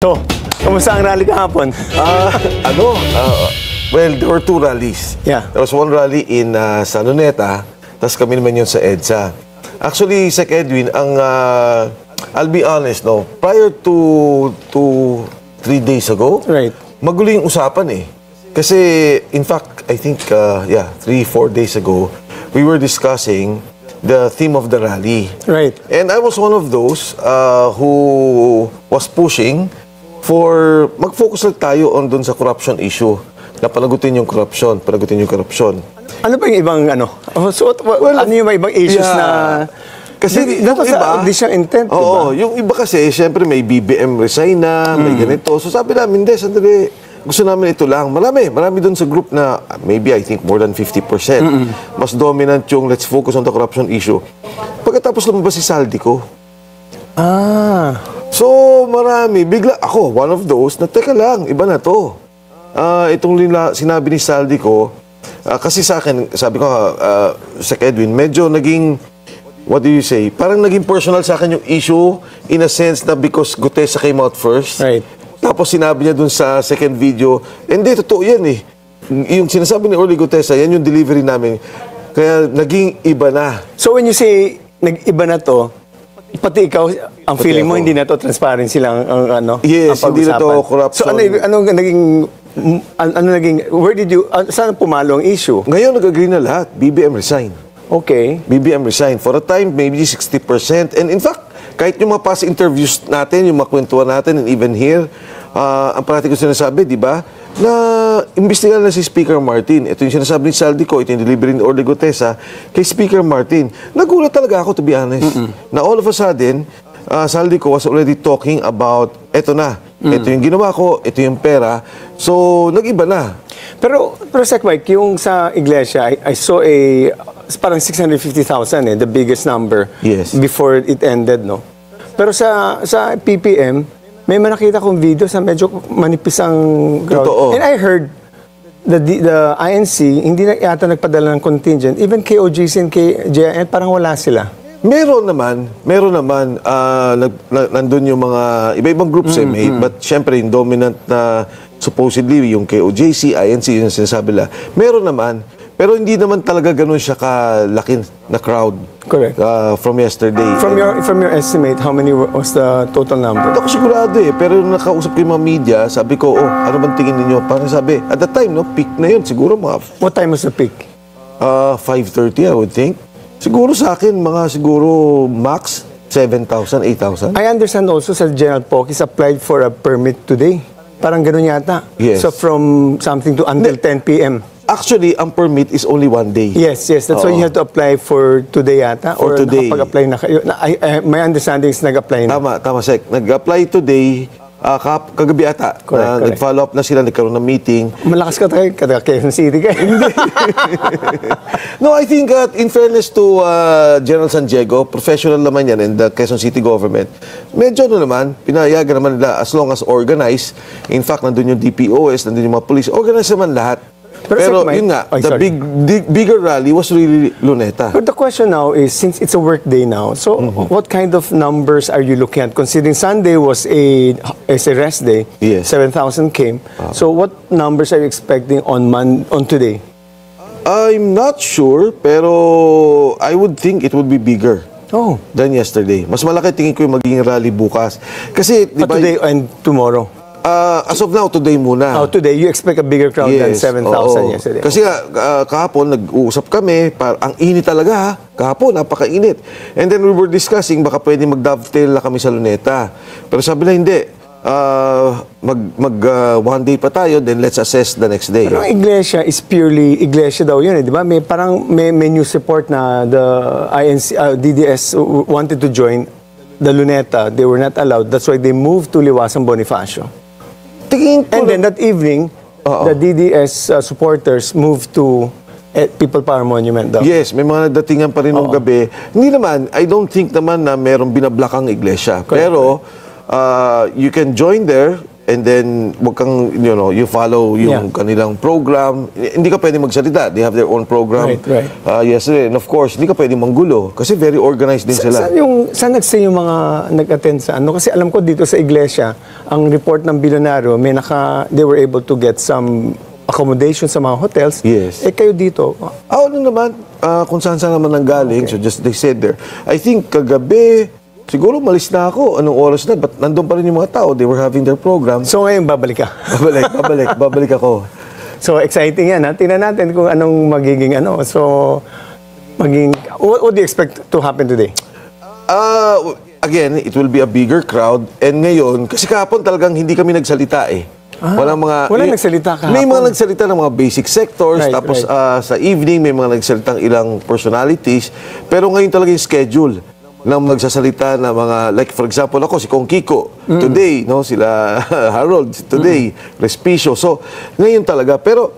So, kamusta ang rally kahapon? Well, there were two rallies. Yeah. There was one rally in San Luneta, tapos kami naman yun sa EDSA. Actually, Sec Edwin, I'll be honest, no, prior to 3 days ago, Right. magulo yung usapan eh. Kasi, in fact, I think, 3-4 days ago, we were discussing the theme of the rally. Right. And I was one of those who was pushing for mag-focus lang tayo on dun sa corruption issue. Na panagutin yung corruption. Ano ba yung ibang ano? Ano yung ibang issues na... Kasi yung iba... Hindi siyang intent, Oo, diba? yung iba kasi, siyempre may BBM resign na, may ganito. So sabi namin, hindi, sandali, gusto namin ito lang. Marami dun sa group na, maybe I think more than 50%. Mas dominant yung let's focus on the corruption issue. Pagkatapos lumabas si Saldico. So marami, bigla, ako, one of those, na teka lang, iba na to. Itong sinabi ni Saldico, kasi sa akin, sabi ko, Sec Edwin, medyo naging, what do you say, parang naging personal sa akin yung issue in a sense na because Gutesa came out first. Right. Tapos sinabi niya dun sa second video, hindi, totoo yan eh. Yung sinasabi ni Orly Gutesa, yan yung delivery namin. Kaya naging iba na. So when you say nag-iba na to, pati ikaw, ang feeling mo ako. hindi na to transparency lang ang ano? Yes, ang hindi na to pag-usapan. corruption. So ano naging, where did you, saan pumalo ang issue? Ngayon nag-agree na lahat, BBM resign. Okay. BBM resign. For a time, maybe 60%. And in fact, kahit yung mga past interviews natin, yung mga kwentuhan natin, and even here, ang parati ko sinasabi, di ba, na imbestigahan na si Speaker Martin. Ito yung sinasabi ni Saldico, ito yung delivery ni Orly Gutesa kay Speaker Martin. Nagulat talaga ako, to be honest. Na all of a sudden, Saldico was already talking about, eto na, ito yung ginawa ko, ito yung pera. So, nag-iba na. Pero Sec Mike, yung sa iglesia, I saw parang 650,000 the biggest number. Yes. Before it ended, no? Pero sa PPM, may manakita kong video sa medyo manipis ang crowd. Totoo. And I heard the INC, hindi na yata nagpadala ng contingent. Even KOGC and KJN, parang wala sila. Meron naman, nandun yung mga iba-ibang groups but syempre yung dominant na supposedly yung KOJC, INC, yung sinasabi nila. Meron naman, pero hindi naman talaga ganun siya kalaki na crowd. Correct. From yesterday. From your estimate, how many was the total number? Hindi ako sigurado eh, pero nung nakausap ko yung mga media, sabi ko, ano bang tingin ninyo? Parang sabi, at that time, no, peak na yun, siguro mga... What time was the peak? 5:30, I would think. Siguro sa akin, siguro max 7,000, 8,000. I understand also sa General Pokis applied for a permit today. Parang ganun yata. Yes. So from something to until 10 p.m. Actually, ang permit is only 1 day. Yes. That's why you have to apply for today yata. For today. Or nakapag-apply na kayo. My understanding is nag-apply na. Tama, Sec. Nag-apply today, kagabi ata. Correct. Nag-follow up na sila, nagkaroon ng meeting. Malakas ka tayo, Quezon City ka. No, I think in fairness to General San Diego, professional naman yan and the Quezon City government, medyo naman, pinayagan naman nila as long as organized. In fact, nandun yung DPOS, nandun yung mga police, organized naman lahat. Pero yun nga, the bigger rally was really Luneta. But the question now is, since it's a work day now, so what kind of numbers are you looking at? Considering Sunday was a rest day, Yes. 7,000 came. So what numbers are you expecting on today? I'm not sure, pero I would think it would be bigger than yesterday. Mas malaki tingin ko yung magiging rally bukas. Kasi, di ba, Today and tomorrow? as of now, today muna. Today, you expect a bigger crowd than 7,000 yesterday? Kasi kahapon, nag-uusap kami, ang init talaga ha. Kahapon, napakainit. And then we were discussing, baka pwede mag-dovetail na kami sa Luneta. Pero sabi na hindi. One day pa tayo, then let's assess the next day. Pero ang iglesia is purely iglesia daw yun, di ba? May news report na the DDS wanted to join the Luneta. They were not allowed. That's why they moved to Liwasang Bonifacio. And then that evening, the DDS supporters moved to People Power Monument daw. Yes, may mga nagdatingan pa rin ng gabi. Hindi naman, I don't think naman na merong binablak ang iglesia. Pero, you can join there and then wag kang, you follow yung kanilang program. Hindi ka pwede magsalita. They have their own program. Right. Yesterday, and of course, hindi ka pwede manggulo kasi very organized din sila. Saan nag-stay yung mga nag-attend sa ano? Kasi alam ko dito sa iglesia, ang report ng bilyonaryo, they were able to get some accommodation sa mga hotels. Yes. Kayo dito, Ano naman, kung saan naman nanggaling, so just they said there. I think kagabi, siguro malis na ako. Anong oras na? But nandun pa rin yung mga tao. They were having their program. so ngayon babalik ka. Babalik ako. So exciting yan, ha? Tingnan natin kung anong magiging ano. So, what do you expect to happen today? Again, it will be a bigger crowd. And ngayon, kasi kahapon talagang hindi kami nagsalita eh. Walang nagsalita kahapon. May mga nagsalita ng mga basic sectors. Right, tapos sa evening, may mga nagsalitang ilang personalities. Pero ngayon talaga yung schedule ng magsasalita na mga, like for example ako, si Kong Kiko, today, sila Harold, today, Respicio. So, ngayon talaga. Pero,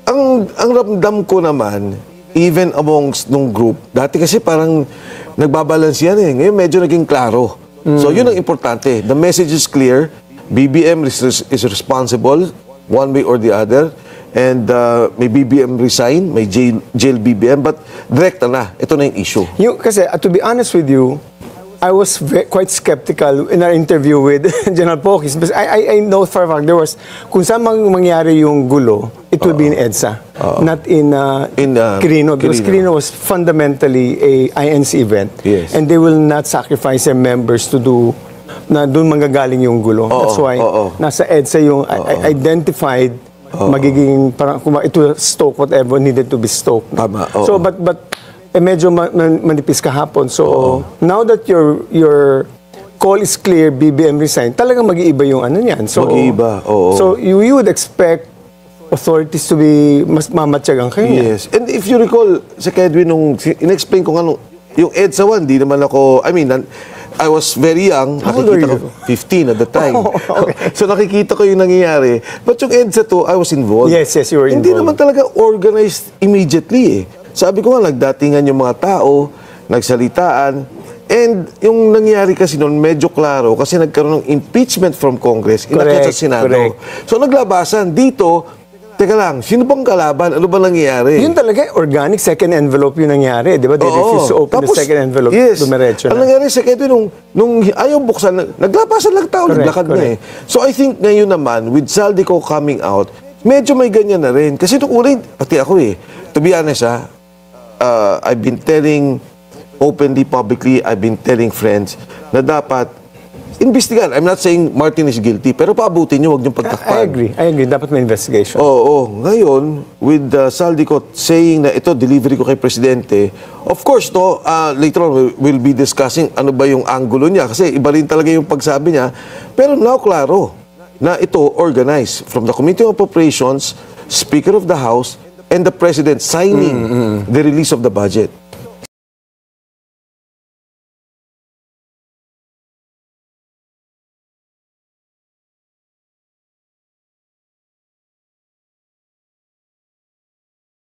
ang ramdam ko naman, even amongst nung group, dati kasi parang nagbabalance yan eh. Ngayon medyo naging klaro. So, yun ang importante. The message is clear. BBM is responsible one way or the other. And may BBM resign, may jail BBM, but direkta na. Ito na yung issue. Kasi to be honest with you, I was quite skeptical in our interview with General Pokis. But I know for a fact there was, kung saan mangyari yung gulo, it will be in EDSA, not in Quirino. Because Quirino was fundamentally a INC event. Yes. And they will not sacrifice their members to do na doon manggagaling yung gulo. That's why nasa EDSA yung identified magiging parang it will stoke whatever needed to be stoked. Tama. So but medyo manipis kahapon. So now that your call is clear, BBM resign, talagang mag-iiba yung ano niyan. So mag-iiba. So you would expect authorities to be mas mamatyagang kayo. Yes. And if you recall, sa Kedwin, nung in-explain ko nga yung EDSA 1, di naman ako, I was very young. How old were Nakikita you? ko, 15 at the time. Okay. So nakikita ko yung nangyayari. But yung EDSA 2, I was involved. Yes, you were Hindi involved. naman talaga organized immediately eh. Sabi ko nga, nagdatingan yung mga tao, nagsalitaan, and yung nangyari kasi noon, medyo klaro, kasi nagkaroon ng impeachment from Congress, inakyat sa Senado. Correct. So naglabasan. Dito, teka lang, sino bang kalaban? Ano ba nangyayari? Yun talaga, organic second envelope yung nangyari. Di ba? They refused to open the second envelope. Yes. Dumiretso Ang na. nangyari sa Kedwin, nung ayaw buksan, naglabasan lang tao, naglakad na eh. So I think ngayon naman, with Saldico coming out, medyo may ganyan na rin. Kasi nung una, pati ako eh, to be honest I've been telling openly, publicly, I've been telling friends na dapat imbestigahan. I'm not saying Martin is guilty, pero paabutin nyo, huwag niyong pagtakpan. I agree. Dapat may investigation. Oo. Ngayon, with Saldico saying na ito, delivery ko kay Presidente, of course, later on, we'll be discussing ano ba yung angulo niya. Kasi iba rin talaga yung pagsabi niya. Pero now, klaro, na ito organized from the Committee on Appropriations, Speaker of the House, and the President signing the release of the budget.